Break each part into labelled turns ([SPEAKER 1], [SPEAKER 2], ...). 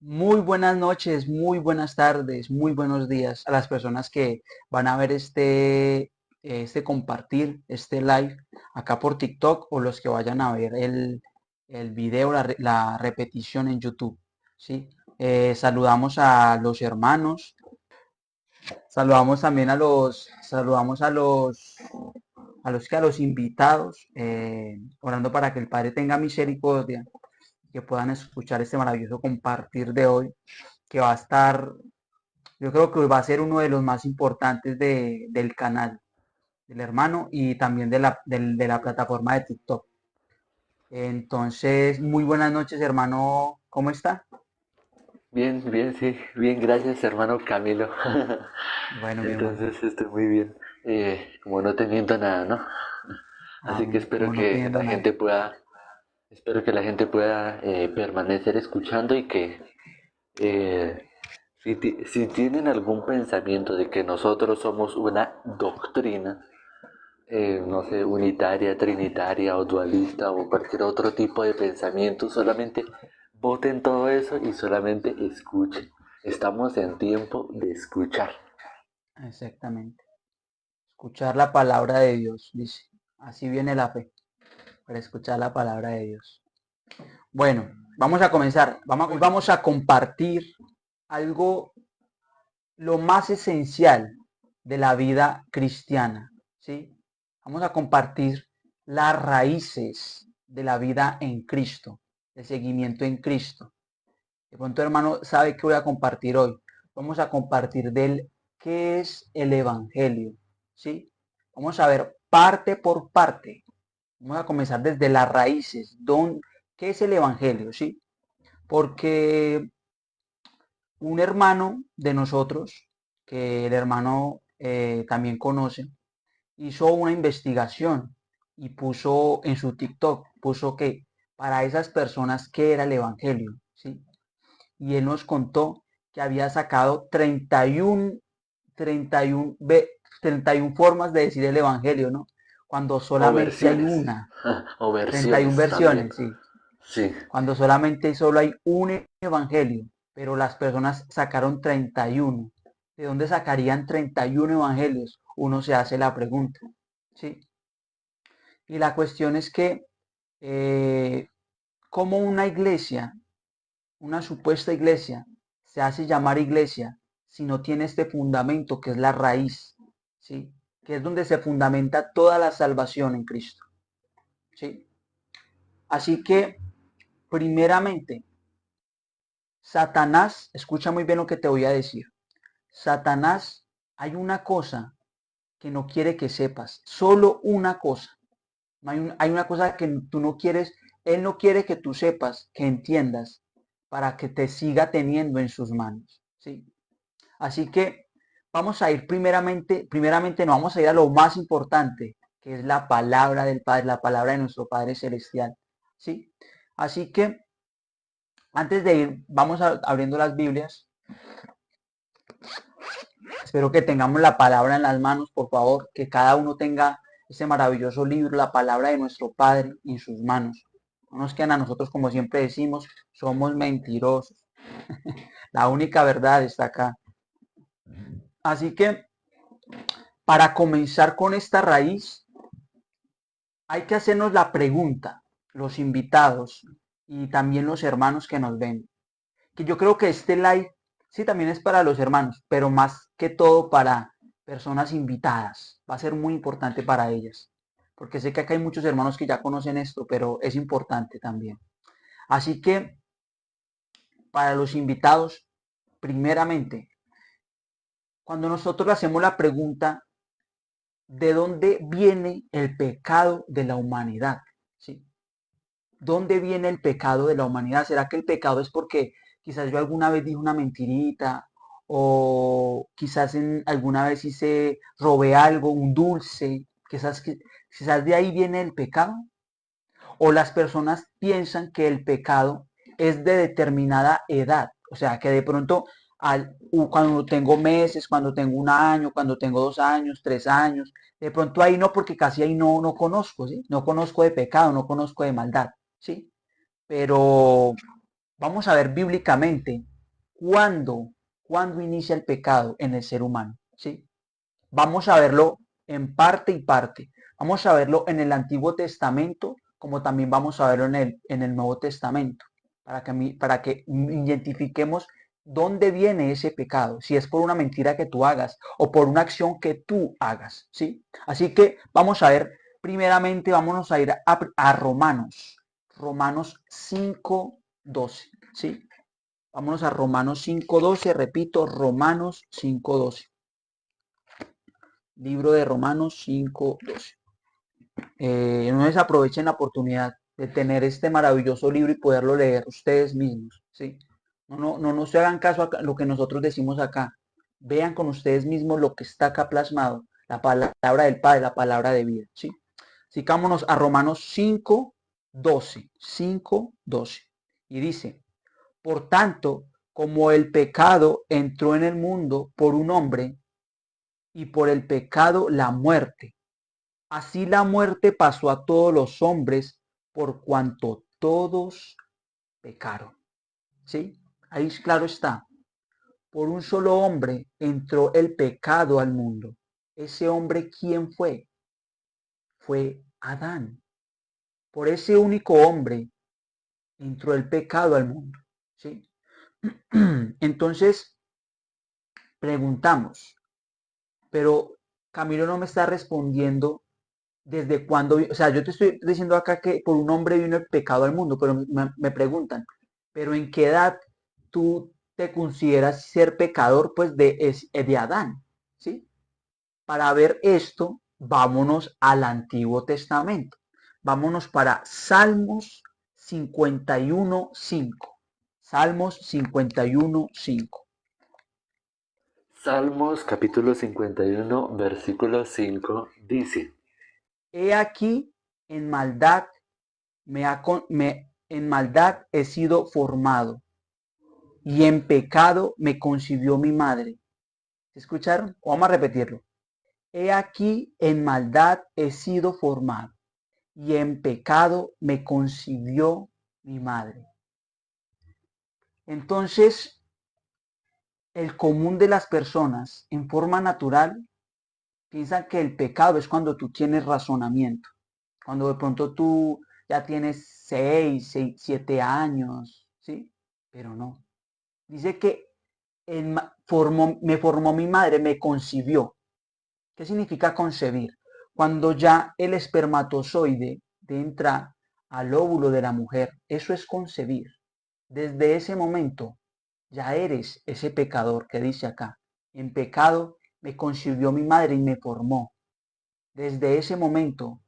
[SPEAKER 1] Muy buenas noches, muy buenas tardes, muy buenos días a las personas que van a ver este compartir, este live acá por TikTok o los que vayan a ver el video, la repetición en YouTube. ¿Sí? Saludamos a los hermanos, saludamos también saludamos a los invitados, orando para que el Padre tenga misericordia, que puedan escuchar este maravilloso compartir de hoy que va a estar, yo creo que va a ser uno de los más importantes del canal, del hermano y también de la plataforma de TikTok. Entonces, muy buenas noches, hermano. ¿Cómo está?
[SPEAKER 2] Bien, bien, sí, bien, gracias hermano Camilo.
[SPEAKER 1] Bueno, mi hermano.
[SPEAKER 2] Entonces estoy muy bien, como no teniendo nada, ¿no? Así que
[SPEAKER 1] Amén. Como no teniendo nada.
[SPEAKER 2] espero que la gente pueda permanecer escuchando y que si tienen algún pensamiento de que nosotros somos una doctrina, no sé, unitaria, trinitaria o dualista o cualquier otro tipo de pensamiento, solamente voten todo eso y solamente escuchen. Estamos en tiempo de escuchar.
[SPEAKER 1] Exactamente. Escuchar la palabra de Dios, dice. Así viene la fe, para escuchar la palabra de Dios. Bueno, vamos a comenzar. Vamos a compartir algo, lo más esencial de la vida cristiana, ¿sí? Vamos a compartir las raíces de la vida en Cristo, el seguimiento en Cristo. De pronto, hermano, sabe que voy a compartir hoy. Vamos a compartir del qué es el Evangelio, ¿sí? Vamos a ver parte por parte. Vamos a comenzar desde las raíces. ¿Qué es el Evangelio, sí? Porque un hermano de nosotros, que el hermano también conoce, hizo una investigación y puso en su TikTok, puso que para esas personas, ¿qué era el Evangelio? ¿Sí? Y él nos contó que había sacado 31, 31 formas de decir el Evangelio, ¿no? Cuando
[SPEAKER 2] O
[SPEAKER 1] solamente hay
[SPEAKER 2] versiones.
[SPEAKER 1] una,
[SPEAKER 2] O
[SPEAKER 1] 31
[SPEAKER 2] versiones también.
[SPEAKER 1] versiones, sí.
[SPEAKER 2] Sí.
[SPEAKER 1] Cuando solamente solo hay un evangelio, pero las personas sacaron 31. ¿De dónde sacarían 31 evangelios? Uno se hace la pregunta, ¿sí? Y la cuestión es que, eh, ¿cómo una iglesia, una supuesta iglesia, se hace llamar iglesia si no tiene este fundamento que es la raíz, ¿sí? Que es donde se fundamenta toda la salvación en Cristo, ¿sí? Así que, primeramente, Satanás, escucha muy bien lo que te voy a decir. Satanás, hay una cosa que no quiere que sepas, solo una cosa. No hay una cosa que tú no quieres, él no quiere que tú sepas, que entiendas, para que te siga teniendo en sus manos, ¿sí? Así que vamos a ir primeramente no vamos a ir a lo más importante, que es la palabra del Padre, la palabra de nuestro Padre Celestial, ¿sí? Así que antes de ir, abriendo las Biblias. Espero que tengamos la palabra en las manos, por favor, que cada uno tenga ese maravilloso libro, la palabra de nuestro Padre, en sus manos. No nos quedan a nosotros, como siempre decimos, somos mentirosos. La única verdad está acá. Así que, para comenzar con esta raíz, hay que hacernos la pregunta, los invitados y también los hermanos que nos ven. Que yo creo que este live, sí, también es para los hermanos, pero más que todo para personas invitadas. Va a ser muy importante para ellas. Porque sé que acá hay muchos hermanos que ya conocen esto, pero es importante también. Así que para los invitados, primeramente, cuando nosotros hacemos la pregunta, ¿de dónde viene el pecado de la humanidad? ¿Sí? ¿Dónde viene el pecado de la humanidad? ¿Será que el pecado es porque quizás yo alguna vez dije una mentirita o quizás alguna vez robé algo, un dulce? Quizás de ahí viene el pecado. O las personas piensan que el pecado es de determinada edad. O sea, que de pronto cuando tengo meses, cuando tengo un año, cuando tengo 2 años, 3 años, de pronto ahí no, porque casi ahí no conozco, ¿sí? No conozco de pecado, no conozco de maldad, ¿sí? Pero vamos a ver bíblicamente. ¿Cuándo? ¿Cuándo inicia el pecado en el ser humano? ¿Sí? Vamos a verlo en parte y parte. Vamos a verlo en el Antiguo Testamento, como también vamos a verlo en el Nuevo Testamento, para que identifiquemos dónde viene ese pecado, si es por una mentira que tú hagas o por una acción que tú hagas, ¿sí? Así que vamos a ver, primeramente vámonos a ir a Romanos, Romanos 5:12, ¿sí? Vámonos a Romanos 5:12, repito, Romanos 5:12. Libro de Romanos 5:12. No desaprovechen la oportunidad de tener este maravilloso libro y poderlo leer ustedes mismos, ¿sí? No se hagan caso a lo que nosotros decimos acá. Vean con ustedes mismos lo que está acá plasmado, la palabra del Padre, la palabra de vida, ¿sí? Así que vámonos a Romanos 5:12, 5:12. Y dice, por tanto, como el pecado entró en el mundo por un hombre, y por el pecado la muerte, así la muerte pasó a todos los hombres por cuanto todos pecaron. ¿Sí? Ahí claro está. Por un solo hombre entró el pecado al mundo. Ese hombre, ¿quién fue? Fue Adán. Por ese único hombre entró el pecado al mundo. ¿Sí? Entonces, preguntamos, pero Camilo no me está respondiendo desde cuándo, o sea, yo te estoy diciendo acá que por un hombre vino el pecado al mundo, pero me preguntan, pero ¿en qué edad tú te consideras ser pecador? Pues de Adán, ¿sí? Para ver esto, vámonos al Antiguo Testamento. Vámonos para Salmos 51:5. Salmos 51:5.
[SPEAKER 2] Salmos capítulo 51, versículo 5 dice,
[SPEAKER 1] He aquí, en maldad en maldad he sido formado, y en pecado me concibió mi madre. ¿Escucharon? Vamos a repetirlo. He aquí, en maldad he sido formado, y en pecado me concibió mi madre. Entonces, el común de las personas, en forma natural, piensan que el pecado es cuando tú tienes razonamiento, cuando de pronto tú ya tienes 7 años, ¿sí? Pero no. Dice que me formó mi madre, me concibió. ¿Qué significa concebir? Cuando ya el espermatozoide entra al óvulo de la mujer, eso es concebir. Desde ese momento ya eres ese pecador que dice acá. En pecado me concibió mi madre y me formó. Desde ese momento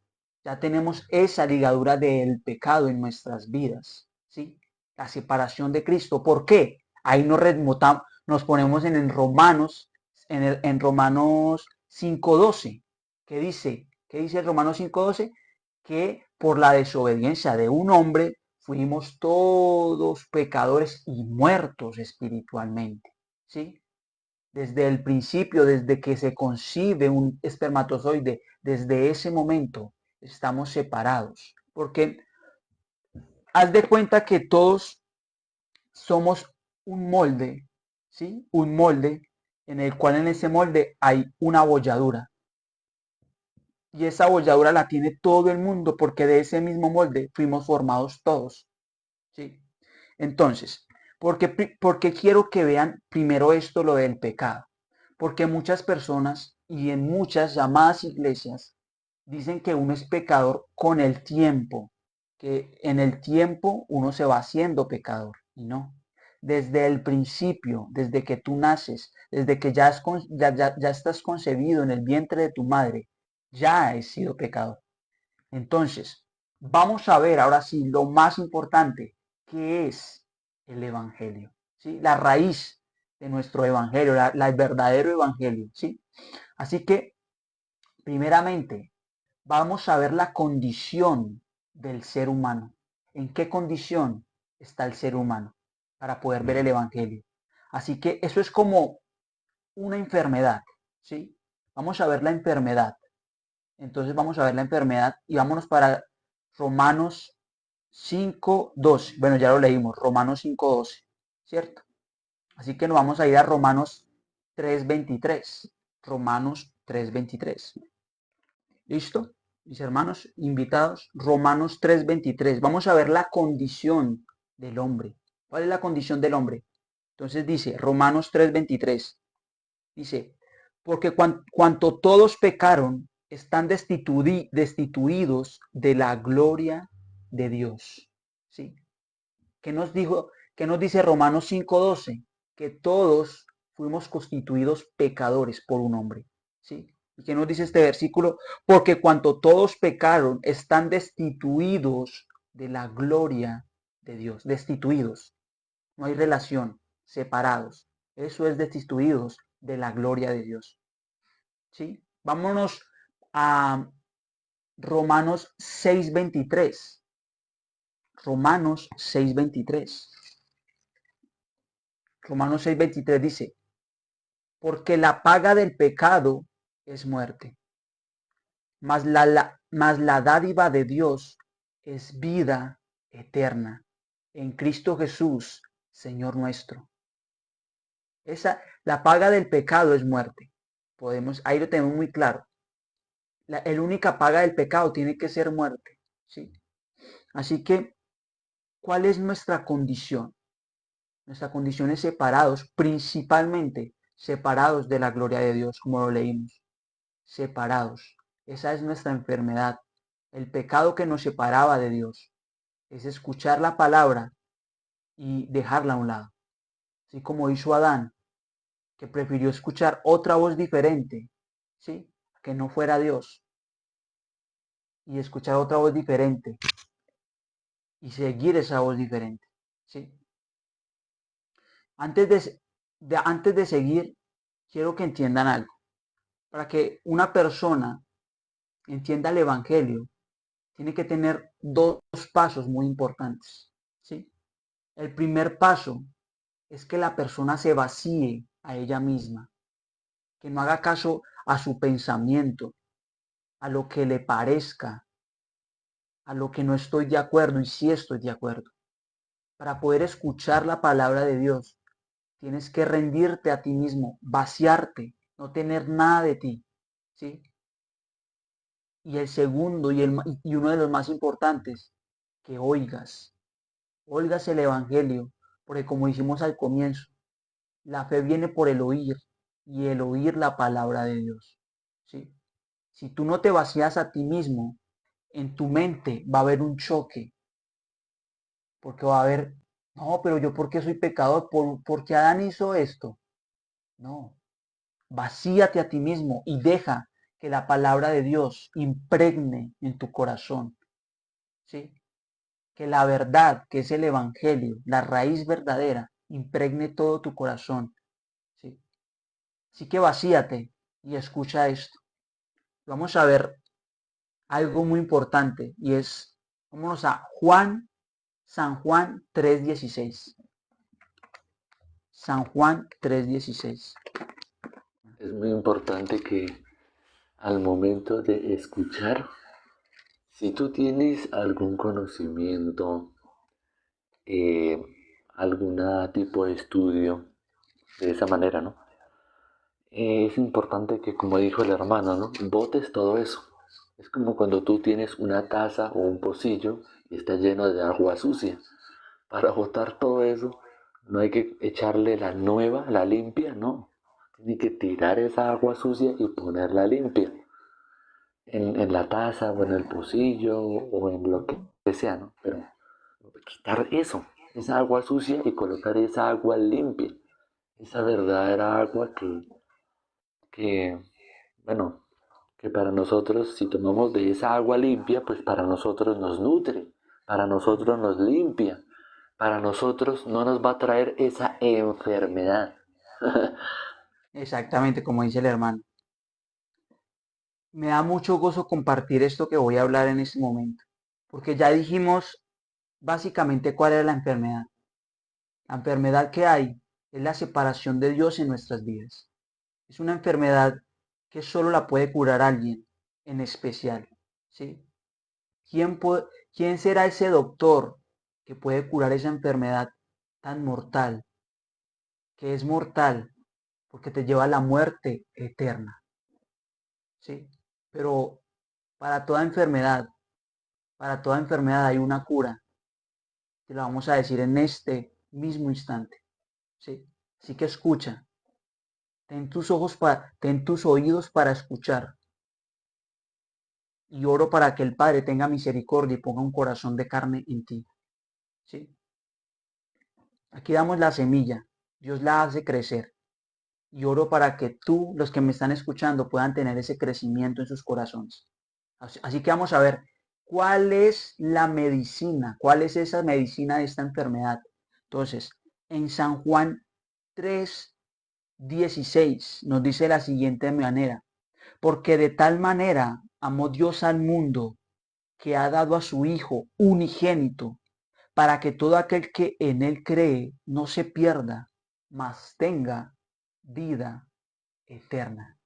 [SPEAKER 1] ya tenemos esa ligadura del pecado en nuestras vidas, ¿sí? La separación de Cristo. ¿Por qué? Ahí nos ponemos en Romanos, en Romanos 5:12, ¿qué dice el Romanos 5:12? Que por la desobediencia de un hombre fuimos todos pecadores y muertos espiritualmente, ¿sí? Desde el principio, desde que se concibe un espermatozoide, desde ese momento estamos separados. Porque haz de cuenta que todos somos un molde, ¿sí? Un molde en el cual en ese molde hay una bolladura. Y esa bolladura la tiene todo el mundo porque de ese mismo molde fuimos formados todos, ¿sí? Entonces, porque quiero que vean primero esto, lo del pecado. Porque muchas personas y en muchas llamadas iglesias dicen que uno es pecador con el tiempo, que en el tiempo uno se va haciendo pecador. Y no. Desde el principio, desde que tú naces, desde que ya estás concebido en el vientre de tu madre, ya he sido pecador. Entonces, vamos a ver ahora sí lo más importante, que es el Evangelio, ¿sí? La raíz de nuestro Evangelio, el verdadero Evangelio, ¿sí? Así que, primeramente, vamos a ver la condición del ser humano. ¿En qué condición está el ser humano para poder ver el Evangelio? Así que eso es como una enfermedad, ¿sí? Vamos a ver la enfermedad. Entonces vamos a ver la enfermedad y vámonos para Romanos 5:12. Bueno, ya lo leímos, Romanos 5:12, ¿cierto? Así que nos vamos a ir a Romanos 3:23. Romanos 3:23. ¿Listo? Mis hermanos invitados, Romanos 3:23. Vamos a ver la condición del hombre. ¿Cuál es la condición del hombre? Entonces dice, Romanos 3:23. Dice, porque cuanto todos pecaron, están destituidos de la gloria de Dios. ¿Sí? ¿Qué nos dijo? ¿Qué nos dice Romanos 5:12? Que todos fuimos constituidos pecadores por un hombre. ¿Sí? ¿Y qué nos dice este versículo? Porque cuanto todos pecaron, están destituidos de la gloria de Dios. Destituidos. No hay relación. Separados. Eso es destituidos de la gloria de Dios. ¿Sí? Vámonos a Romanos 6:23. Romanos 6:23. Romanos 6:23 dice, porque la paga del pecado es muerte, mas la dádiva de Dios es vida eterna en Cristo Jesús, Señor nuestro. La paga del pecado es muerte. Ahí lo tenemos muy claro. La única paga del pecado tiene que ser muerte. ¿Sí? Así que, ¿cuál es nuestra condición? Nuestra condición es separados, principalmente separados de la gloria de Dios, como lo leímos. Separados. Esa es nuestra enfermedad. El pecado que nos separaba de Dios es escuchar la palabra y dejarla a un lado. Así como hizo Adán, que prefirió escuchar otra voz diferente, ¿sí? Que no fuera Dios, y escuchar otra voz diferente y seguir esa voz diferente, ¿sí? Antes de seguir, quiero que entiendan algo. Para que una persona entienda el Evangelio, tiene que tener dos pasos muy importantes, ¿sí? El primer paso es que la persona se vacíe a ella misma, que no haga caso a su pensamiento, a lo que le parezca, a lo que no estoy de acuerdo y sí estoy de acuerdo. Para poder escuchar la palabra de Dios, tienes que rendirte a ti mismo, vaciarte, no tener nada de ti, ¿sí? Y el segundo y uno de los más importantes, que oigas el Evangelio, porque como dijimos al comienzo, la fe viene por el oír y el oír la palabra de Dios, ¿sí? Si tú no te vacías a ti mismo, en tu mente va a haber un choque, porque va a haber, no, pero yo ¿por qué soy pecador? ¿Por qué Adán hizo esto? No, vacíate a ti mismo y deja que la palabra de Dios impregne en tu corazón, ¿sí? Que la verdad, que es el Evangelio, la raíz verdadera, impregne todo tu corazón, ¿sí? Así que vacíate y escucha esto. Vamos a ver algo muy importante y es, vámonos a San Juan 3:16. San Juan 3:16.
[SPEAKER 2] Es muy importante que al momento de escuchar, si tú tienes algún conocimiento, eh, algún tipo de estudio de esa manera, ¿no? Es importante que, como dijo el hermano, ¿no? Botes todo eso. Es como cuando tú tienes una taza o un pocillo y está lleno de agua sucia. Para botar todo eso, no hay que echarle la nueva, la limpia, no. Tiene que tirar esa agua sucia y ponerla limpia. En la taza o en el pocillo o en lo que sea, ¿no? Pero quitar eso, esa agua sucia y colocar esa agua limpia. Esa verdadera agua que, bueno, que para nosotros, si tomamos de esa agua limpia, pues para nosotros nos nutre, para nosotros nos limpia, para nosotros no nos va a traer esa enfermedad.
[SPEAKER 1] Exactamente como dice el hermano. Me da mucho gozo compartir esto que voy a hablar en este momento, porque ya dijimos básicamente cuál es la enfermedad. La enfermedad que hay es la separación de Dios en nuestras vidas. Es una enfermedad que solo la puede curar alguien en especial, ¿sí? ¿Quién será ese doctor que puede curar esa enfermedad tan mortal que es mortal, porque te lleva a la muerte eterna, ¿sí? Pero para toda enfermedad, para toda enfermedad hay una cura. Te lo vamos a decir en este mismo instante, ¿sí? Así que escucha, ten tus oídos para escuchar. Y oro para que el Padre tenga misericordia y ponga un corazón de carne en ti, ¿sí? Aquí damos la semilla, Dios la hace crecer. Y oro para que tú, los que me están escuchando, puedan tener ese crecimiento en sus corazones. Así que vamos a ver cuál es la medicina, cuál es esa medicina de esta enfermedad. Entonces, en San Juan 3:16 nos dice de la siguiente manera, porque de tal manera amó Dios al mundo que ha dado a su Hijo unigénito, para que todo aquel que en él cree no se pierda, mas tenga vida eterna.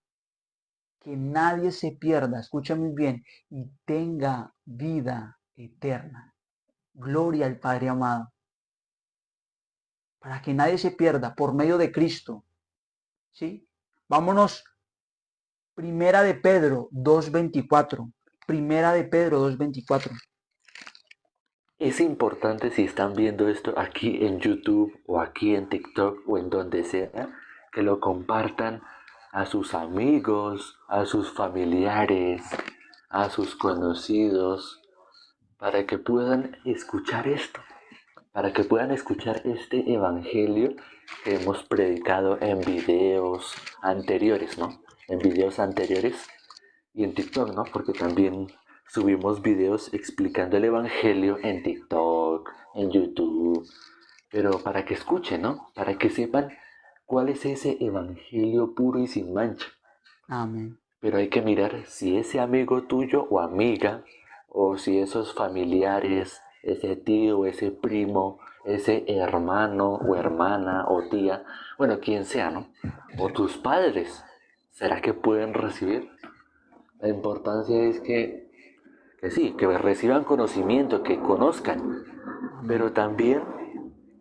[SPEAKER 1] Que nadie se pierda, escucha muy bien, y tenga vida eterna. Gloria al Padre amado. Para que nadie se pierda por medio de Cristo. ¿Sí? Vámonos. Primera de Pedro 2:24. Primera de Pedro 2:24.
[SPEAKER 2] Es importante, si están viendo esto aquí en YouTube o aquí en TikTok o en donde sea, que lo compartan a sus amigos, a sus familiares, a sus conocidos, para que puedan escuchar esto, para que puedan escuchar este evangelio que hemos predicado en videos anteriores, ¿no? En videos anteriores y en TikTok, ¿no? Porque también subimos videos explicando el evangelio en TikTok, en YouTube, pero para que escuchen, ¿no? Para que sepan cuál es ese evangelio puro y sin mancha.
[SPEAKER 1] Amén.
[SPEAKER 2] Pero hay que mirar si ese amigo tuyo o amiga, o si esos familiares, ese tío, ese primo, ese hermano o hermana o tía, bueno, quien sea, ¿no? O tus padres, ¿será que pueden recibir? La importancia es que sí, que reciban conocimiento, que conozcan, pero
[SPEAKER 1] Amén.
[SPEAKER 2] también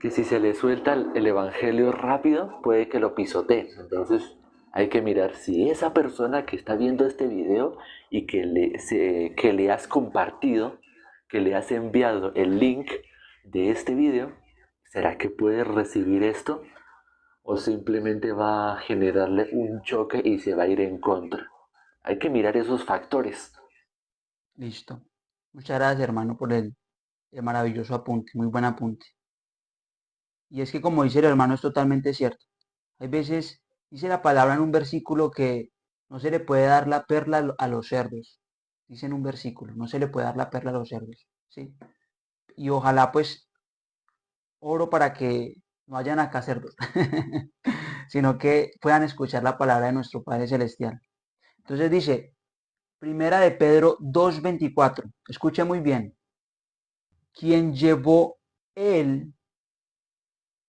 [SPEAKER 2] que si se les suelta el evangelio rápido, puede que lo pisoteen. Entonces hay que mirar si esa persona que está viendo este video y que le has compartido, que le has enviado el link de este video, ¿será que puede recibir esto? ¿O simplemente va a generarle un choque y se va a ir en contra? Hay que mirar esos factores.
[SPEAKER 1] Listo. Muchas gracias, hermano, por el maravilloso apunte. Muy buen apunte. Y es que como dice el hermano, es totalmente cierto. Hay veces, dice la palabra en un versículo que no se le puede dar la perla a los cerdos. Dice en un versículo, no se le puede dar la perla a los cerdos. ¿Sí? Y ojalá pues oro para que no hayan acá cerdos, sino que puedan escuchar la palabra de nuestro Padre Celestial. Entonces dice, Primera de Pedro 2:24. Escuche muy bien. Quien llevó él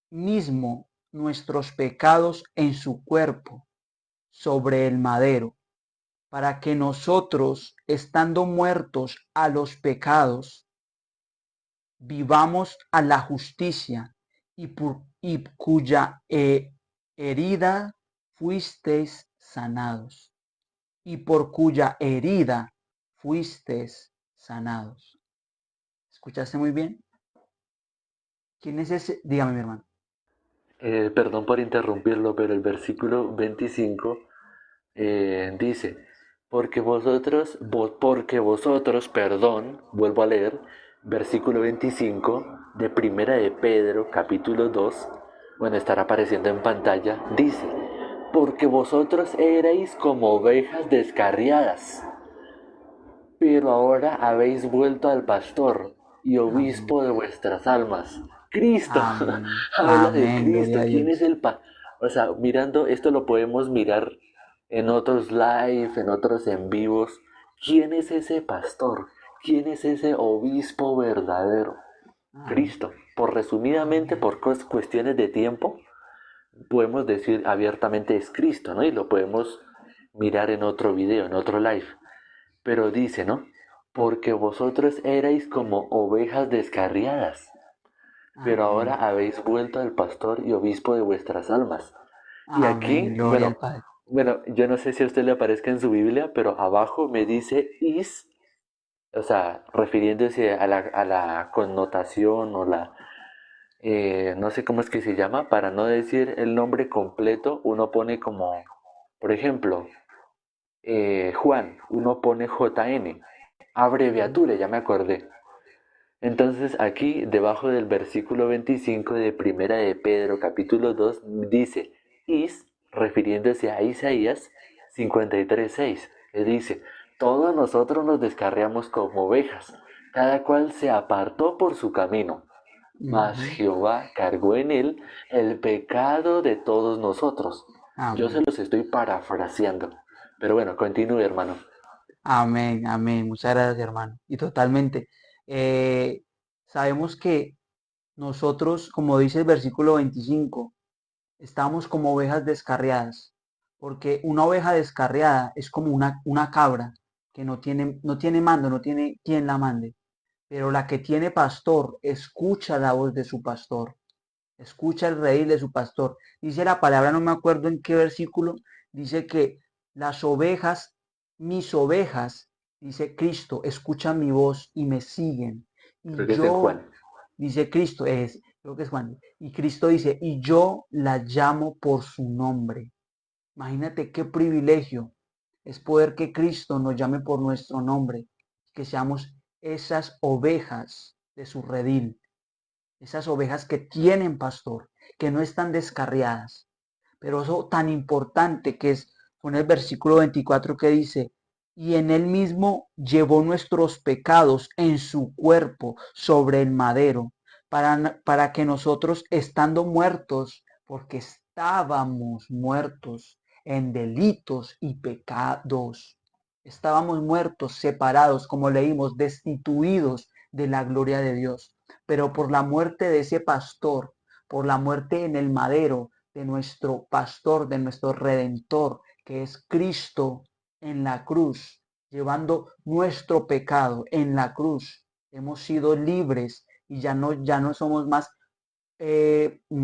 [SPEAKER 1] mismo nuestros pecados en su cuerpo sobre el madero, para que nosotros, estando muertos a los pecados, vivamos a la justicia, y cuya herida fuisteis sanados, y por cuya herida fuisteis sanados. ¿Escuchaste muy bien? ¿Quién es ese? Dígame, mi hermano.
[SPEAKER 2] Perdón por interrumpirlo, pero el versículo 25 dice, porque vosotros, perdón, vuelvo a leer, versículo 25 de Primera de Pedro, capítulo 2, bueno, estará apareciendo en pantalla, dice, porque vosotros erais como ovejas descarriadas, pero ahora habéis vuelto al pastor y
[SPEAKER 1] Amén.
[SPEAKER 2] obispo de vuestras almas. Cristo,
[SPEAKER 1] Amén.
[SPEAKER 2] habla de
[SPEAKER 1] Amén.
[SPEAKER 2] Cristo.
[SPEAKER 1] Gloria a
[SPEAKER 2] ¿Quién es
[SPEAKER 1] Dios.
[SPEAKER 2] el O sea, mirando esto lo podemos mirar en otros live, en otros en vivos. ¿Quién es ese pastor? ¿Quién es ese obispo verdadero?
[SPEAKER 1] Amén.
[SPEAKER 2] Cristo. Por resumidamente, por cuestiones de tiempo, podemos decir abiertamente es Cristo, ¿no? Y lo podemos mirar en otro video, en otro live. Pero dice, ¿no? Porque vosotros erais como ovejas descarriadas. pero ahora
[SPEAKER 1] Amén.
[SPEAKER 2] habéis vuelto al pastor y obispo de vuestras almas. Y
[SPEAKER 1] Amén.
[SPEAKER 2] aquí,
[SPEAKER 1] Gloria al Padre.
[SPEAKER 2] yo no sé si a usted le aparezca en su Biblia, pero abajo me dice is, o sea, refiriéndose a la connotación o no sé cómo es que se llama, para no decir el nombre completo, uno pone como, por ejemplo, Juan, uno pone JN,
[SPEAKER 1] Ujú.
[SPEAKER 2] abreviatura, ya me acordé. Entonces aquí, debajo del versículo 25 de Primera de Pedro, capítulo 2 dice, is, refiriéndose a Isaías 53:6, que dice, todos nosotros nos descarriamos como ovejas, cada cual se apartó por su camino, mas
[SPEAKER 1] Ujú.
[SPEAKER 2] Jehová cargó en él el pecado de todos nosotros. Yo se
[SPEAKER 1] Amén.
[SPEAKER 2] los estoy parafraseando. Pero bueno, continúe, hermano.
[SPEAKER 1] Amén, amén. Muchas gracias, hermano. Y totalmente. eh, Sabemos que nosotros, como dice el versículo 25, estamos como ovejas descarriadas, porque una oveja descarriada es como una cabra que no tiene mando, no tiene quien la mande, pero la que tiene pastor escucha la voz de su pastor, escucha el reír de su pastor. Dice la palabra, no me acuerdo en qué versículo, dice que las ovejas, mis ovejas, dice Cristo, escuchan mi voz y me siguen.
[SPEAKER 2] Creo
[SPEAKER 1] Y
[SPEAKER 2] que es en
[SPEAKER 1] yo,
[SPEAKER 2] Juan.
[SPEAKER 1] dice Cristo, creo que es Juan, y Cristo dice, y yo la llamo por su nombre. Imagínate qué privilegio es poder que Cristo nos llame por nuestro nombre, que seamos esas ovejas de su redil, esas ovejas que tienen pastor, que no están descarriadas. Pero eso tan importante que es con el versículo 24 que dice, y en él mismo llevó nuestros pecados en su cuerpo sobre el madero, para que nosotros, estando muertos, porque estábamos muertos en delitos y pecados, estábamos muertos, separados, como leímos, destituidos de la gloria de Dios, pero por la muerte de ese pastor, por la muerte en el madero, de nuestro pastor, de nuestro redentor, que es Cristo en la cruz, llevando nuestro pecado en la cruz. Hemos sido libres y ya no somos más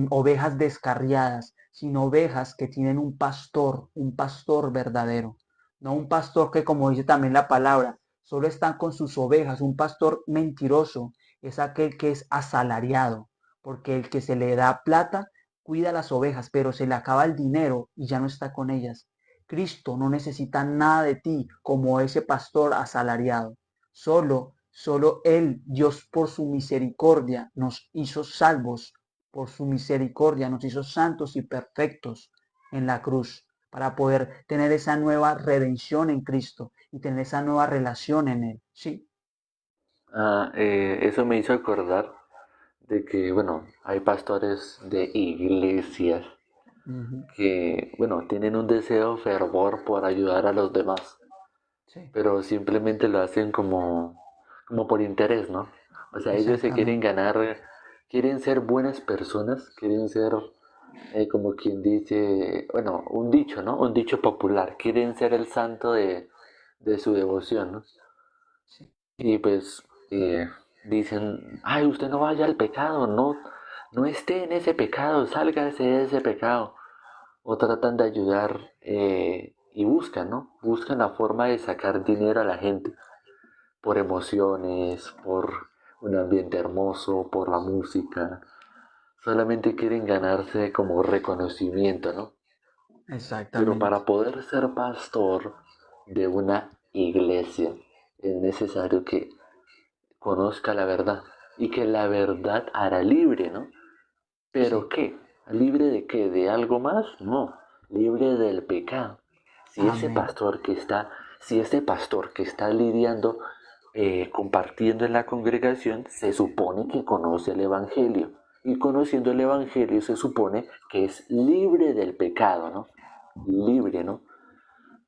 [SPEAKER 1] ovejas descarriadas, sino ovejas que tienen un pastor verdadero. No un pastor que, como dice también la palabra, solo están con sus ovejas. Un pastor mentiroso es aquel que es asalariado, porque el que se le da plata cuida las ovejas, pero se le acaba el dinero y ya no está con ellas. Cristo no necesita nada de ti como ese pastor asalariado. Solo Él, Dios por su misericordia, nos hizo salvos. Por su misericordia nos hizo santos y perfectos en la cruz para poder tener esa nueva redención en Cristo y tener esa nueva relación en Él. Sí.
[SPEAKER 2] Eso me hizo acordar de que, bueno, hay pastores de iglesias
[SPEAKER 1] Ujú.
[SPEAKER 2] que, bueno, tienen un deseo fervor por ayudar a los demás,
[SPEAKER 1] Sí,
[SPEAKER 2] pero simplemente lo hacen como por interés, ¿no? O sea, ellos se quieren
[SPEAKER 1] exactamente.
[SPEAKER 2] ganar, quieren ser buenas personas, quieren ser, como quien dice, bueno, un dicho, ¿no? Un dicho popular, quieren ser el santo de su devoción, ¿no?
[SPEAKER 1] Sí.
[SPEAKER 2] Y pues dicen, ay, usted no vaya al pecado, no esté en ese pecado, sálgase de ese pecado. O tratan de ayudar y buscan, ¿no? Buscan la forma de sacar dinero a la gente por emociones, por un ambiente hermoso, por la música. Solamente quieren ganarse como reconocimiento, ¿no? Pero
[SPEAKER 1] Exactamente.
[SPEAKER 2] para poder ser pastor de una iglesia es necesario que conozca la verdad y que la verdad hará libre, ¿no? ¿Pero
[SPEAKER 1] Sí.
[SPEAKER 2] qué? ¿Libre de qué? ¿De algo más? No, libre del pecado. Si ese
[SPEAKER 1] Amén.
[SPEAKER 2] pastor que está, si ese pastor que está lidiando, compartiendo en la congregación, se supone que conoce el Evangelio. Y conociendo el Evangelio se supone que es libre del pecado, ¿no? Libre, ¿no?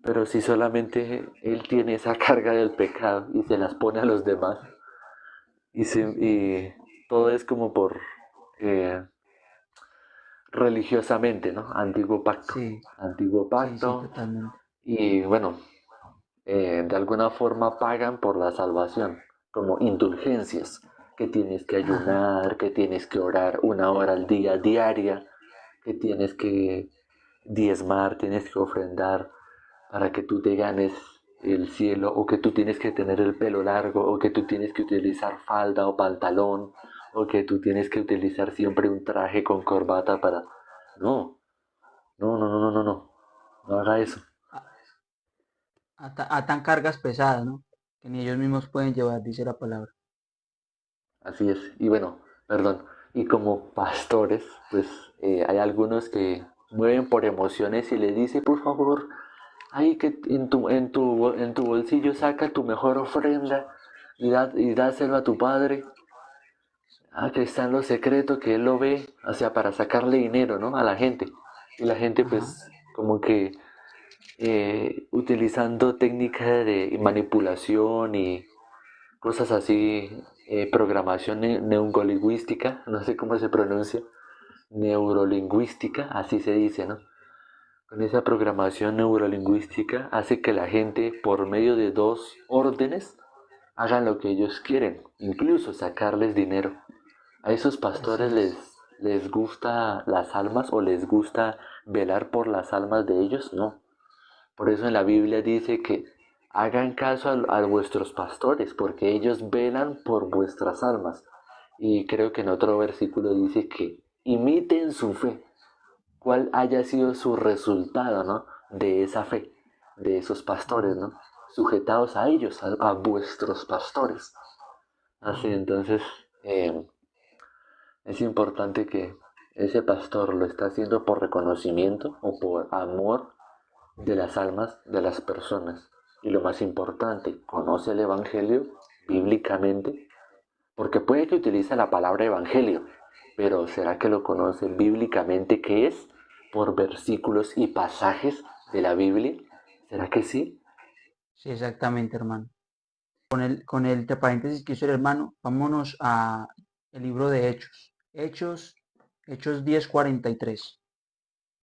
[SPEAKER 2] Pero si solamente él tiene esa carga del pecado y se las pone a los demás, y todo es como por eh, religiosamente, ¿no?
[SPEAKER 1] Sí,
[SPEAKER 2] Antiguo
[SPEAKER 1] sí, sí,
[SPEAKER 2] pacto,
[SPEAKER 1] totalmente.
[SPEAKER 2] y bueno, de alguna forma pagan por la salvación, como indulgencias. que tienes que
[SPEAKER 1] Ajá.
[SPEAKER 2] ayunar, que tienes que orar 1 hora al día diaria, que tienes que diezmar, tienes que ofrendar para que tú te ganes el cielo, o que tú tienes que tener el pelo largo, o que tú tienes que utilizar falda o pantalón, o que tú tienes que utilizar siempre un traje con corbata para... No, no, no, no, no, no, no, no haga eso.
[SPEAKER 1] Atan cargas pesadas, ¿no? Que ni ellos mismos pueden llevar, dice la palabra.
[SPEAKER 2] Así es. Y bueno, perdón. Y como pastores, pues hay algunos que mueven por emociones y le dice, por favor, ahí que en tu bolsillo saca tu mejor ofrenda y dáselo a tu padre. Ah, que está en lo secreto, que él lo ve, o sea, para sacarle dinero, ¿no? A la gente. Y la gente,
[SPEAKER 1] Ajá.
[SPEAKER 2] pues, como que utilizando técnicas de manipulación y cosas así, programación neurolingüística, no sé cómo se pronuncia, neurolingüística, así se dice, ¿no? Con esa programación neurolingüística hace que la gente, por medio de 2 órdenes, hagan lo que ellos quieren, incluso sacarles dinero. A esos
[SPEAKER 1] Así
[SPEAKER 2] pastores les,
[SPEAKER 1] es.
[SPEAKER 2] les gusta las almas o les gusta velar por las almas de ellos, no. Por eso en la Biblia dice que hagan caso a vuestros pastores, porque ellos velan por vuestras almas. Y creo que en otro versículo dice que imiten su fe, cuál haya sido su resultado, ¿no? De esa fe, de esos pastores,
[SPEAKER 1] Ajá.
[SPEAKER 2] ¿no? Sujetados a ellos, a vuestros pastores. Así
[SPEAKER 1] Ajá.
[SPEAKER 2] entonces, eh, es importante que ese pastor lo está haciendo por reconocimiento o por amor de las almas de las personas. Y lo más importante, conoce el Evangelio bíblicamente, porque puede que utilice la palabra Evangelio, pero ¿será que lo conoce bíblicamente qué es? Por versículos y pasajes de la Biblia. ¿Será que sí?
[SPEAKER 1] Sí, exactamente, hermano. Con el entre paréntesis que hizo el hermano, vámonos a el libro de Hechos. Hechos 10:43.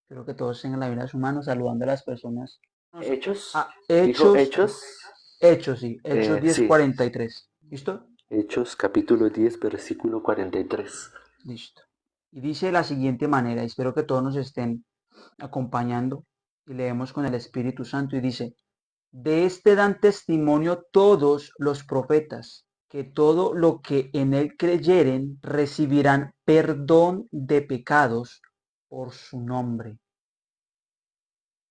[SPEAKER 1] Creo que todos tengan la Biblia en su mano saludando a las personas.
[SPEAKER 2] Hechos, dijo
[SPEAKER 1] Hechos,
[SPEAKER 2] Hechos,
[SPEAKER 1] Hechos, sí, Hechos diez
[SPEAKER 2] sí,
[SPEAKER 1] cuarenta y tres ¿Listo?
[SPEAKER 2] Hechos capítulo 10 versículo 43.
[SPEAKER 1] Listo. Y dice de la siguiente manera, y espero que todos nos estén acompañando y leemos con el Espíritu Santo y dice, de este dan testimonio todos los profetas, que todo lo que en él creyeren recibirán perdón de pecados por su nombre.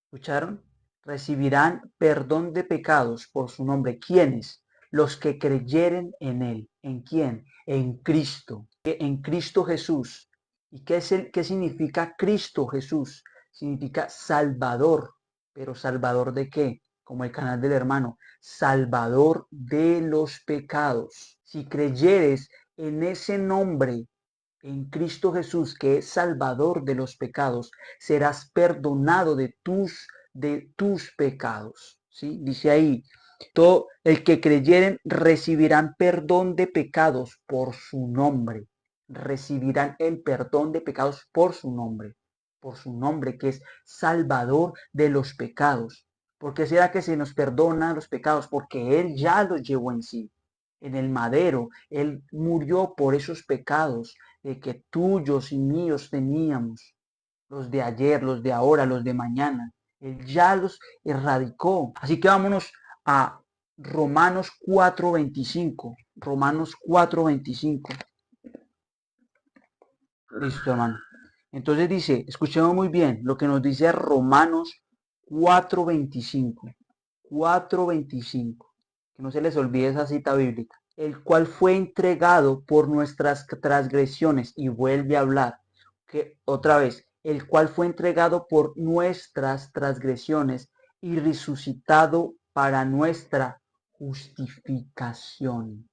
[SPEAKER 1] ¿Escucharon? Recibirán perdón de pecados por su nombre. ¿Quiénes? Los que creyeren en él. ¿En quién? En Cristo. En Cristo Jesús. ¿Y qué significa Cristo Jesús? Significa Salvador. ¿Pero Salvador de qué? Como el canal del hermano. Salvador de los pecados. Si creyeres en ese nombre, en Cristo Jesús, que es Salvador de los pecados, serás perdonado de tus pecados. ¿Sí? Dice ahí, todo el que creyeren recibirán perdón de pecados por su nombre. Recibirán el perdón de pecados por su nombre que es Salvador de los pecados. ¿Por qué será que se nos perdona los pecados? Porque Él ya los llevó en sí. En el madero, Él murió por esos pecados que tuyos y míos teníamos, los de ayer, los de ahora, los de mañana. Él ya los erradicó. Así que vámonos a Romanos 4:25. Romanos 4:25. Listo, hermano. Entonces dice, escuchemos muy bien lo que nos dice Romanos 4:25. 4:25. Que no se les olvide esa cita bíblica. El cual fue entregado por nuestras transgresiones. Y vuelve a hablar. Que otra vez, el cual fue entregado por nuestras transgresiones y resucitado para nuestra justificación.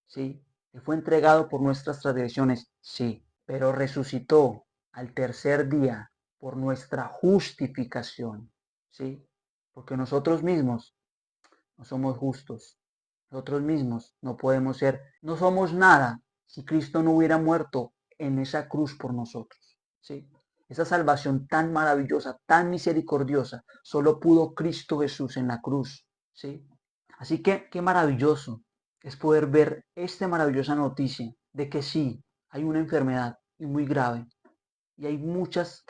[SPEAKER 1] ¿Sí? Él fue entregado por nuestras transgresiones, sí, pero resucitó al tercer día por nuestra justificación, ¿sí? Porque nosotros mismos no somos justos. Nosotros mismos no podemos ser, no somos nada si Cristo no hubiera muerto en esa cruz por nosotros, ¿sí? Esa salvación tan maravillosa, tan misericordiosa, solo pudo Cristo Jesús en la cruz, ¿sí? Así que qué maravilloso es poder ver esta maravillosa noticia de que sí, hay una enfermedad y muy grave, y hay muchas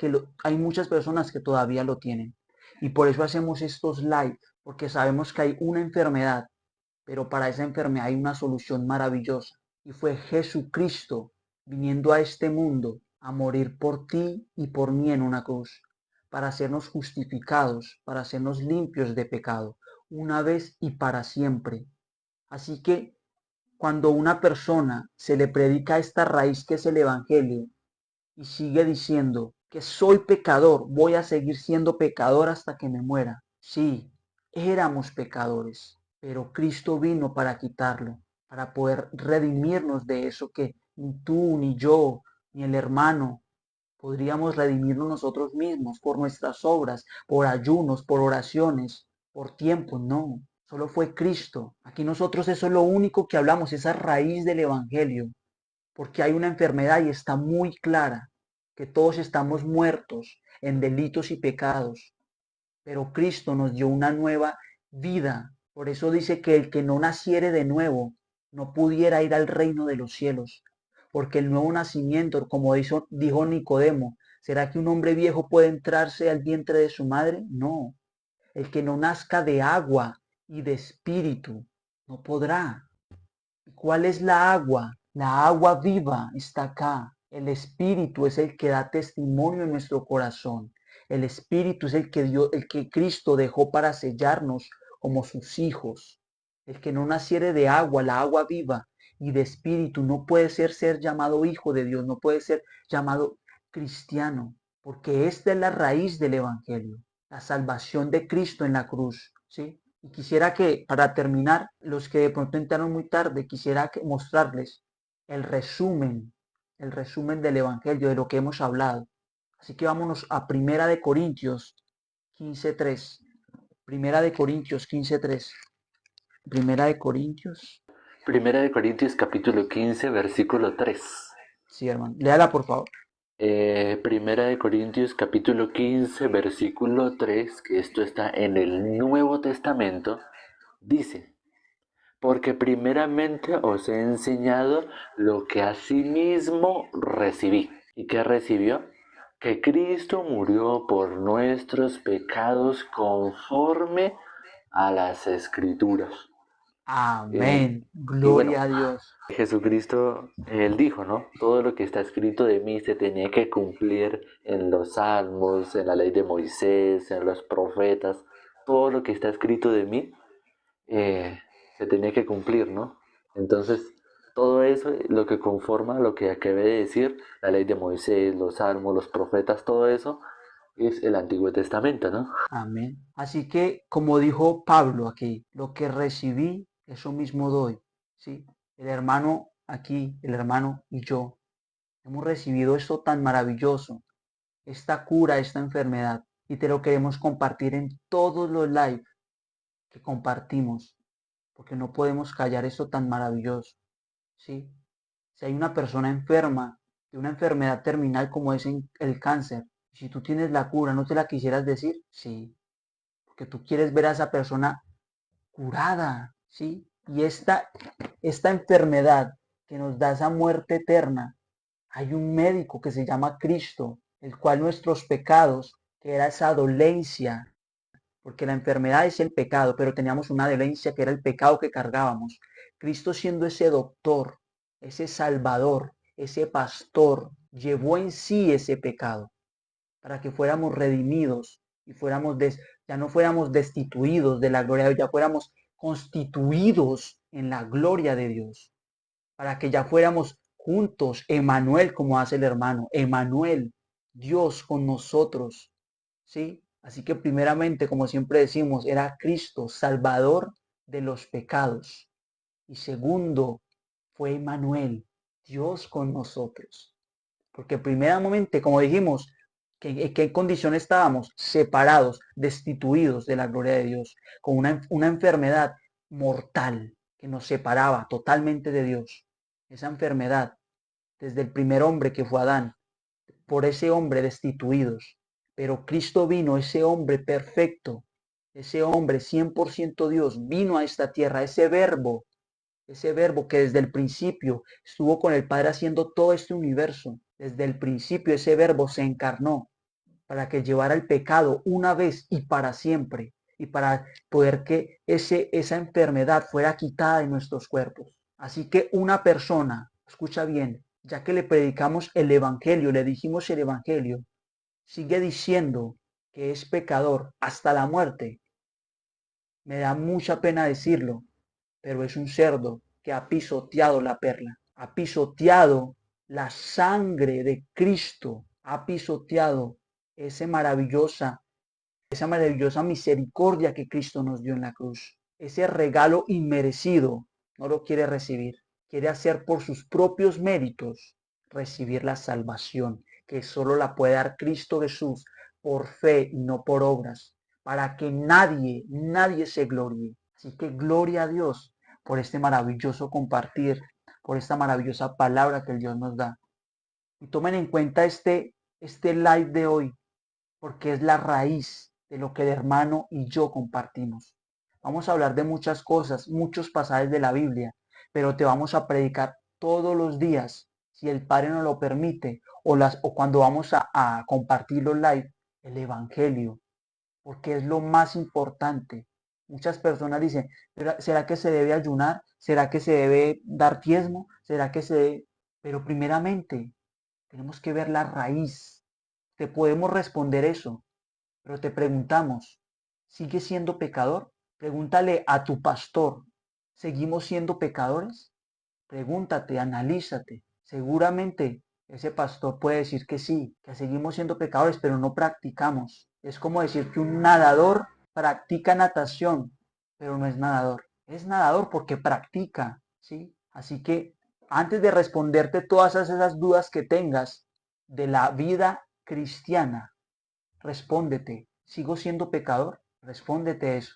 [SPEAKER 1] personas que todavía lo tienen. Y por eso hacemos estos live, porque sabemos que hay una enfermedad, pero para esa enfermedad hay una solución maravillosa. Y fue Jesucristo viniendo a este mundo a morir por ti y por mí en una cruz, para hacernos justificados, para hacernos limpios de pecado, una vez y para siempre. Así que cuando una persona se le predica esta raíz que es el Evangelio y sigue diciendo que soy pecador, voy a seguir siendo pecador hasta que me muera. Sí, éramos pecadores, pero Cristo vino para quitarlo, para poder redimirnos de eso que ni tú, ni yo, ni el hermano podríamos redimirnos nosotros mismos por nuestras obras, por ayunos, por oraciones, por tiempo. No, solo fue Cristo. Aquí nosotros eso es lo único que hablamos, esa raíz del Evangelio, porque hay una enfermedad y está muy clara, que todos estamos muertos en delitos y pecados, pero Cristo nos dio una nueva vida. Por eso dice que el que no naciere de nuevo no pudiera ir al reino de los cielos, porque el nuevo nacimiento, como dijo Nicodemo, ¿será que un hombre viejo puede entrarse al vientre de su madre? No, el que no nazca de agua y de espíritu no podrá. ¿Cuál es la agua? La agua viva está acá. El Espíritu es el que da testimonio en nuestro corazón. El Espíritu es el que Cristo dejó para sellarnos como sus hijos. El que no naciere de agua, la agua viva y de Espíritu, no puede ser llamado hijo de Dios, no puede ser llamado cristiano, porque esta es la raíz del Evangelio, la salvación de Cristo en la cruz, ¿sí? Y quisiera que, para terminar, los que de pronto entraron muy tarde, quisiera mostrarles el resumen del Evangelio, de lo que hemos hablado. Así que vámonos a Primera de Corintios 15:3. Primera de Corintios 15:3. Primera de Corintios.
[SPEAKER 2] Primera de Corintios capítulo 15, versículo 3.
[SPEAKER 1] Sí, hermano. Léala, por favor.
[SPEAKER 2] Primera de Corintios capítulo 15, versículo 3, que esto está en el Nuevo Testamento, dice: porque primeramente os he enseñado lo que asimismo recibí. ¿Y qué recibió? Que Cristo murió por nuestros pecados conforme a las Escrituras.
[SPEAKER 1] Amén.
[SPEAKER 2] Y bueno,
[SPEAKER 1] Gloria a Dios.
[SPEAKER 2] Jesucristo, él dijo, ¿no? Todo lo que está escrito de mí se tenía que cumplir en los salmos, en la ley de Moisés, en los profetas. Todo lo que está escrito de mí se tenía que cumplir, ¿no? Entonces, todo eso, lo que conforma lo que acabé de decir, la ley de Moisés, los salmos, los profetas, todo eso es el Antiguo Testamento, ¿no?
[SPEAKER 1] Amén. Así que, como dijo Pablo aquí, lo que recibí, eso mismo doy. ¿Sí? El hermano aquí, el hermano y yo, hemos recibido esto tan maravilloso, esta cura, esta enfermedad, y te lo queremos compartir en todos los live que compartimos, porque no podemos callar esto tan maravilloso. ¿Sí? Si hay una persona enferma de una enfermedad terminal como es el cáncer, si tú tienes la cura, ¿no te la quisieras decir? Sí, porque tú quieres ver a esa persona curada, ¿sí? Y esta enfermedad que nos da esa muerte eterna, hay un médico que se llama Cristo, el cual nuestros pecados, que era esa dolencia, porque la enfermedad es el pecado, pero teníamos una dolencia que era el pecado que cargábamos. Cristo siendo ese doctor, ese salvador, ese pastor, llevó en sí ese pecado para que fuéramos redimidos y ya no fuéramos destituidos de la gloria de Dios, ya fuéramos constituidos en la gloria de Dios, para que ya fuéramos juntos, Emanuel, como hace el hermano, Emanuel, Dios con nosotros, ¿sí? Así que primeramente, como siempre decimos, era Cristo, Salvador de los pecados. Y segundo, fue Emanuel, Dios con nosotros. Porque primeramente, como dijimos, ¿en qué condición estábamos? Separados, destituidos de la gloria de Dios, con una enfermedad mortal que nos separaba totalmente de Dios. Esa enfermedad, desde el primer hombre que fue Adán, por ese hombre destituidos. Pero Cristo vino, ese hombre perfecto, ese hombre 100% Dios, vino a esta tierra, ese verbo, ese verbo que desde el principio estuvo con el Padre haciendo todo este universo, desde el principio ese verbo se encarnó para que llevara el pecado una vez y para siempre, y para poder que esa enfermedad fuera quitada de nuestros cuerpos. Así que una persona, escucha bien, ya que le predicamos el Evangelio, le dijimos el Evangelio, sigue diciendo que es pecador hasta la muerte, me da mucha pena decirlo, pero es un cerdo que ha pisoteado la perla, ha pisoteado la sangre de Cristo, ha pisoteado ese esa maravillosa misericordia que Cristo nos dio en la cruz. Ese regalo inmerecido no lo quiere recibir. Quiere hacer por sus propios méritos recibir la salvación que solo la puede dar Cristo Jesús por fe y no por obras, para que nadie se gloríe. Así que gloria a Dios por este maravilloso compartir, por esta maravillosa palabra que el Dios nos da. Y tomen en cuenta este live de hoy, porque es la raíz de lo que el hermano y yo compartimos. Vamos a hablar de muchas cosas, muchos pasajes de la Biblia, pero te vamos a predicar todos los días, si el Padre nos lo permite, o cuando vamos a compartir los live, el Evangelio, porque es lo más importante. Muchas personas dicen, ¿será que se debe ayunar? ¿Será que se debe dar diezmo? ¿Será que se debe? Pero primeramente tenemos que ver la raíz. Te podemos responder eso, pero te preguntamos, ¿sigues siendo pecador? Pregúntale a tu pastor, ¿seguimos siendo pecadores? Pregúntate, analízate. Seguramente ese pastor puede decir que sí, que seguimos siendo pecadores, pero no practicamos. Es como decir que un nadador practica natación, pero no es nadador. Es nadador porque practica, ¿sí? Así que antes de responderte todas esas dudas que tengas de la vida cristiana, respóndete, ¿sigo siendo pecador? Respóndete eso.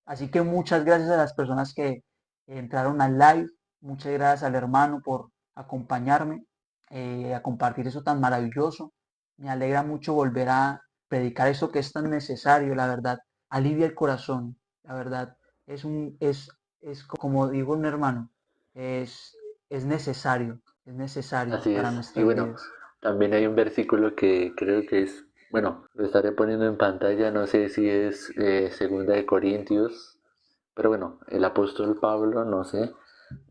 [SPEAKER 1] Así que muchas gracias a las personas que entraron al live, muchas gracias al hermano por acompañarme, a compartir eso tan maravilloso. Me alegra mucho volver a predicar eso que es tan necesario, la verdad. Alivia el corazón, la verdad. Es como digo un hermano, es, es necesario
[SPEAKER 2] Así
[SPEAKER 1] para
[SPEAKER 2] es. Y
[SPEAKER 1] nuestras
[SPEAKER 2] bueno,
[SPEAKER 1] vidas.
[SPEAKER 2] también hay un versículo que creo que es, bueno, lo estaré poniendo en pantalla, no sé si es Segunda de Corintios, pero bueno, el apóstol Pablo, no sé,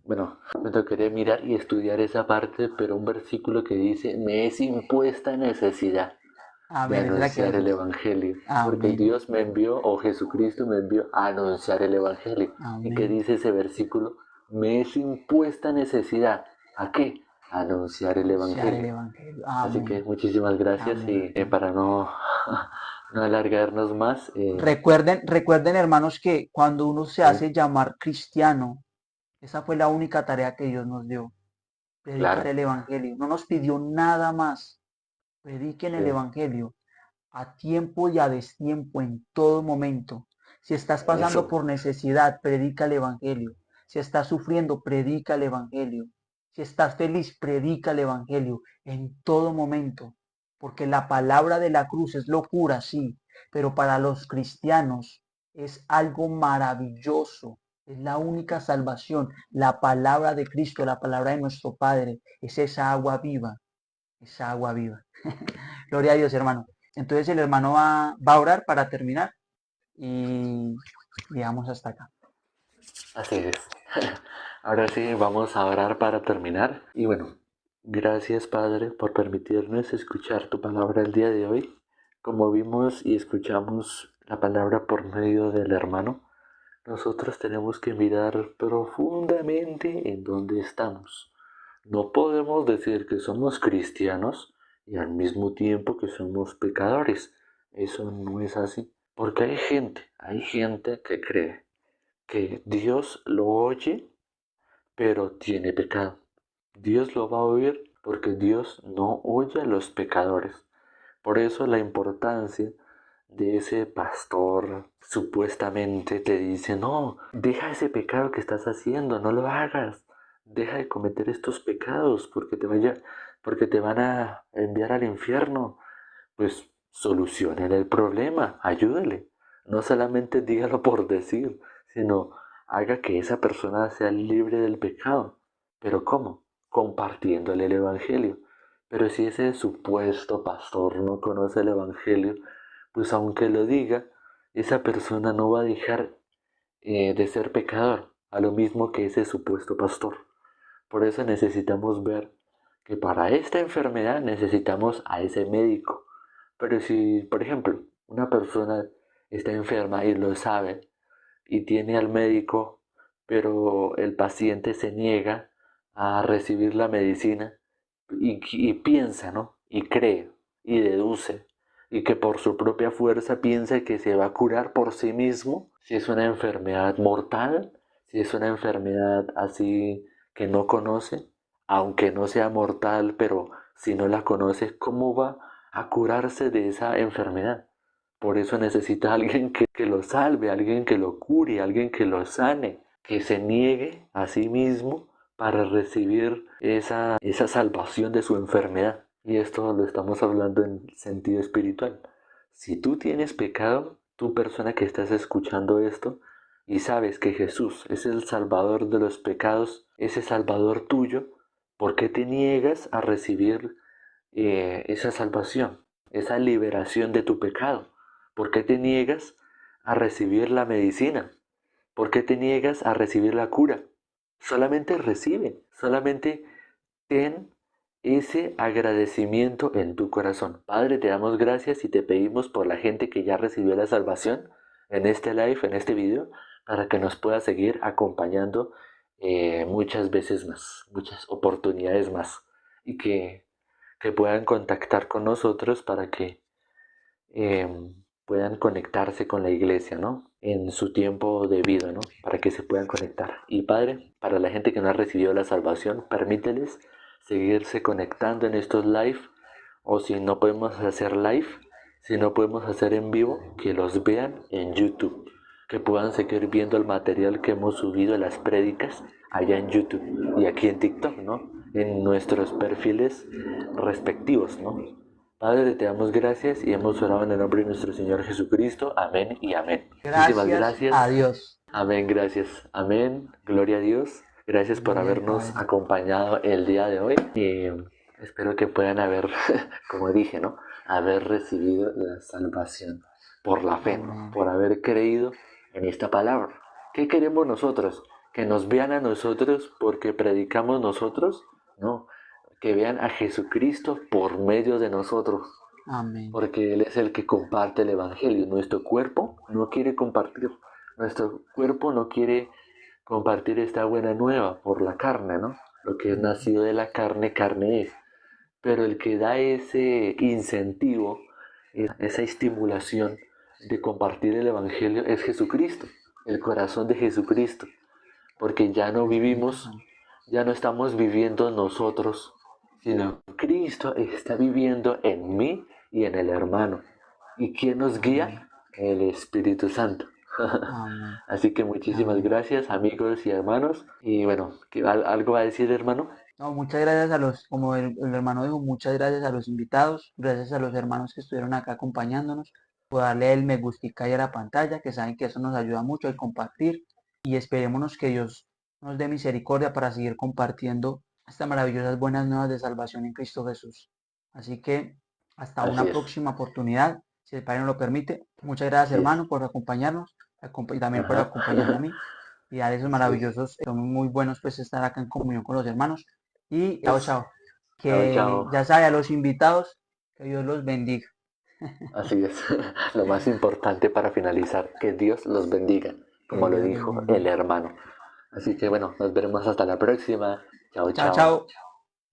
[SPEAKER 2] bueno, me tocaría mirar y estudiar esa parte, pero un versículo que dice, me es impuesta necesidad de
[SPEAKER 1] Amén, esa es la que
[SPEAKER 2] anunciar el
[SPEAKER 1] dices.
[SPEAKER 2] Evangelio, porque
[SPEAKER 1] Amén,
[SPEAKER 2] Dios me envió, o Jesucristo me envió a anunciar el Evangelio. ¿Y qué
[SPEAKER 1] amén.
[SPEAKER 2] dice ese versículo? Me es impuesta necesidad. ¿A qué? A anunciar el
[SPEAKER 1] Anunciar el
[SPEAKER 2] Evangelio.
[SPEAKER 1] Evangelio.
[SPEAKER 2] Así que
[SPEAKER 1] Amén.
[SPEAKER 2] muchísimas gracias
[SPEAKER 1] Amén.
[SPEAKER 2] y para no, no alargarnos más,
[SPEAKER 1] Recuerden, hermanos, que cuando uno se
[SPEAKER 2] sí,
[SPEAKER 1] hace llamar cristiano, esa fue la única tarea que Dios nos dio, predicar
[SPEAKER 2] claro,
[SPEAKER 1] el Evangelio. No nos pidió nada más. Prediquen el
[SPEAKER 2] sí,
[SPEAKER 1] Evangelio a tiempo y a destiempo en todo momento. Si estás pasando
[SPEAKER 2] eso,
[SPEAKER 1] por necesidad, predica el Evangelio. Si estás sufriendo, predica el Evangelio. Si estás feliz, predica el Evangelio en todo momento. Porque la palabra de la cruz es locura, sí, pero para los cristianos es algo maravilloso. Es la única salvación. La palabra de Cristo, la palabra de nuestro Padre, es esa agua viva, esa agua viva. Gloria a Dios, hermano. Entonces el hermano va a orar para terminar y llegamos hasta acá.
[SPEAKER 2] así es. Ahora sí, vamos a orar para terminar. Y bueno, gracias Padre por permitirnos escuchar tu palabra el día de hoy. Como vimos y escuchamos la palabra por medio del hermano, nosotros tenemos que mirar profundamente en dónde estamos. No podemos decir que somos cristianos y al mismo tiempo que somos pecadores. Eso no es así. Porque hay gente que cree que Dios lo oye, pero tiene pecado. Dios lo va a oír porque Dios no oye a los pecadores. Por eso la importancia de ese pastor supuestamente te dice, no, deja ese pecado que estás haciendo, no lo hagas, deja de cometer estos pecados porque te van a enviar al infierno. Pues solucionen el problema, ayúdale. No solamente dígalo por decir, sino haga que esa persona sea libre del pecado. ¿Pero cómo? Compartiéndole el Evangelio. Pero si ese supuesto pastor no conoce el Evangelio, pues aunque lo diga, esa persona no va a dejar de ser pecador, a lo mismo que ese supuesto pastor. Por eso necesitamos ver que para esta enfermedad necesitamos a ese médico. Pero si, por ejemplo, una persona está enferma y lo sabe y tiene al médico, pero el paciente se niega a recibir la medicina y piensa, ¿no? Y cree y deduce y que por su propia fuerza piensa que se va a curar por sí mismo, si es una enfermedad mortal, si es una enfermedad así que no conoce, aunque no sea mortal, pero si no la conoce, ¿cómo va a curarse de esa enfermedad? Por eso necesita alguien que lo salve, alguien que lo cure, alguien que lo sane, que se niegue a sí mismo para recibir esa salvación de su enfermedad. Y esto lo estamos hablando en sentido espiritual. Si tú tienes pecado, tú persona que estás escuchando esto, y sabes que Jesús es el salvador de los pecados, ese salvador tuyo, ¿por qué te niegas a recibir esa salvación, esa liberación de tu pecado? ¿Por qué te niegas a recibir la medicina? ¿Por qué te niegas a recibir la cura? Solamente recibe, solamente ten ese agradecimiento en tu corazón. Padre, te damos gracias y te pedimos por la gente que ya recibió la salvación en este live, en este video, para que nos pueda seguir acompañando muchas veces más, muchas oportunidades más, y que puedan contactar con nosotros para que eh, puedan conectarse con la iglesia, ¿no? En su tiempo debido, ¿no? Para que se puedan conectar. Y Padre, para la gente que no ha recibido la salvación, permíteles seguirse conectando en estos live, o si no podemos hacer live, si no podemos hacer en vivo, que los vean en YouTube, que puedan seguir viendo el material que hemos subido, las prédicas, allá en YouTube y aquí en TikTok, ¿no? En nuestros perfiles respectivos, ¿no? Padre, te damos gracias y hemos orado en el nombre de nuestro Señor Jesucristo. Amén y amén. Muchísimas
[SPEAKER 1] Gracias
[SPEAKER 2] gracias.
[SPEAKER 1] a Dios.
[SPEAKER 2] Amén, gracias. Amén. Gloria a Dios. Gracias por
[SPEAKER 1] Amén,
[SPEAKER 2] habernos
[SPEAKER 1] Padre.
[SPEAKER 2] acompañado el día de hoy. Y espero que puedan haber, como dije, ¿no? Haber recibido la salvación por la fe, ¿no?
[SPEAKER 1] Amén.
[SPEAKER 2] Por haber creído en esta palabra. ¿Qué queremos nosotros? ¿Que nos vean a nosotros porque predicamos nosotros? No, que vean a Jesucristo por medio de nosotros,
[SPEAKER 1] Amén.
[SPEAKER 2] porque Él es el que comparte el Evangelio. Nuestro cuerpo no quiere compartir, nuestro cuerpo no quiere compartir esta buena nueva por la carne, ¿no? Lo que es nacido de la carne, carne es. Pero el que da ese incentivo, esa estimulación de compartir el Evangelio es Jesucristo, el corazón de Jesucristo, porque ya no
[SPEAKER 1] Espíritu
[SPEAKER 2] vivimos,
[SPEAKER 1] Santo.
[SPEAKER 2] ya no estamos viviendo nosotros, sino Cristo está viviendo en mí y en el hermano. ¿Y quién nos
[SPEAKER 1] Amén.
[SPEAKER 2] guía? El Espíritu Santo.
[SPEAKER 1] Amén.
[SPEAKER 2] Así que muchísimas
[SPEAKER 1] Amén.
[SPEAKER 2] gracias, amigos y hermanos. Y bueno, ¿algo va a decir, hermano?
[SPEAKER 1] No, muchas gracias a los, como el hermano dijo, muchas gracias a los invitados, gracias a los hermanos que estuvieron acá acompañándonos, por darle el me gustica y a la pantalla, que saben que eso nos ayuda mucho a compartir y esperémonos que Dios nos dé misericordia para seguir compartiendo estas maravillosas buenas nuevas de salvación en Cristo Jesús. Así que hasta
[SPEAKER 2] Así
[SPEAKER 1] una
[SPEAKER 2] es,
[SPEAKER 1] próxima oportunidad, si el Padre nos lo permite. Muchas gracias
[SPEAKER 2] así es.
[SPEAKER 1] hermano por acompañarnos y también por
[SPEAKER 2] Ajá.
[SPEAKER 1] acompañarme a mí y dar esos
[SPEAKER 2] Así es.
[SPEAKER 1] maravillosos, son muy buenos pues estar acá en comunión con los hermanos. Y chao,
[SPEAKER 2] Es.
[SPEAKER 1] chao.
[SPEAKER 2] Chao,
[SPEAKER 1] Que
[SPEAKER 2] chao.
[SPEAKER 1] ya sabe a los invitados, que Dios los bendiga.
[SPEAKER 2] Así es. Lo más importante para finalizar, que Dios los bendiga,
[SPEAKER 1] Que
[SPEAKER 2] como lo
[SPEAKER 1] Dios los
[SPEAKER 2] dijo el
[SPEAKER 1] bendiga.
[SPEAKER 2] hermano. Así que bueno, nos veremos hasta la próxima. Chao,
[SPEAKER 1] Chao,
[SPEAKER 2] chao.
[SPEAKER 1] chao.